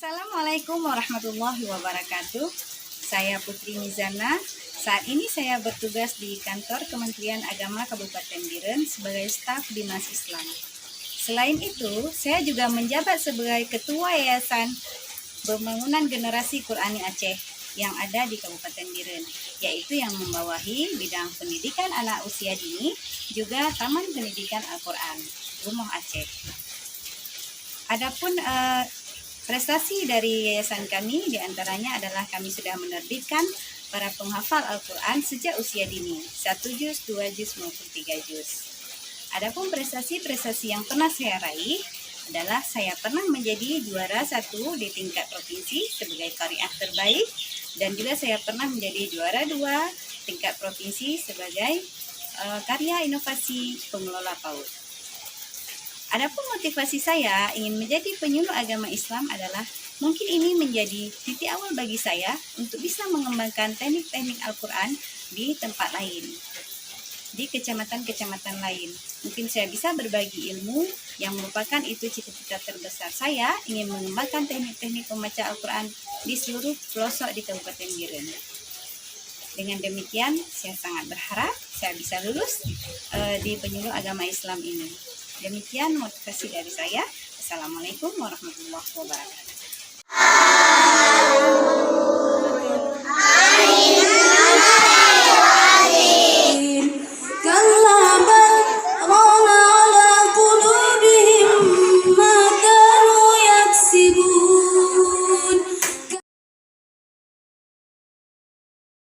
Assalamualaikum warahmatullahi wabarakatuh. Saya Putri Mizana. Saat ini saya bertugas di kantor Kementerian Agama Kabupaten Biren sebagai staf Dinas Islam. Selain itu, saya juga menjabat sebagai Ketua Yayasan Pembangunan Generasi Qurani Aceh yang ada di Kabupaten Biren, yaitu yang membawahi bidang pendidikan anak usia dini, juga Taman Pendidikan Al-Quran, Rumah Aceh. Adapun prestasi dari yayasan kami diantaranya adalah kami sudah menerbitkan para penghafal Al-Quran sejak usia dini, 1 juz, 2 juz, maupun 3 juz. Adapun prestasi-prestasi yang pernah saya raih adalah saya pernah menjadi juara 1 di tingkat provinsi sebagai qari'ah terbaik, dan juga saya pernah menjadi juara 2 tingkat provinsi sebagai karya inovasi pengelola PAUD. Adapun motivasi saya ingin menjadi penyuluh agama Islam adalah mungkin ini menjadi titik awal bagi saya untuk bisa mengembangkan teknik-teknik Al-Quran di tempat lain, di kecamatan-kecamatan lain. Mungkin saya bisa berbagi ilmu yang merupakan itu cita-cita terbesar saya, ingin mengembangkan teknik-teknik membaca Al-Quran di seluruh pelosok di Kabupaten Biren. Dengan demikian, saya sangat berharap saya bisa lulus di penyuluh agama Islam ini. Demikian motivasi dari saya. Assalamualaikum warahmatullahi wabarakatuh.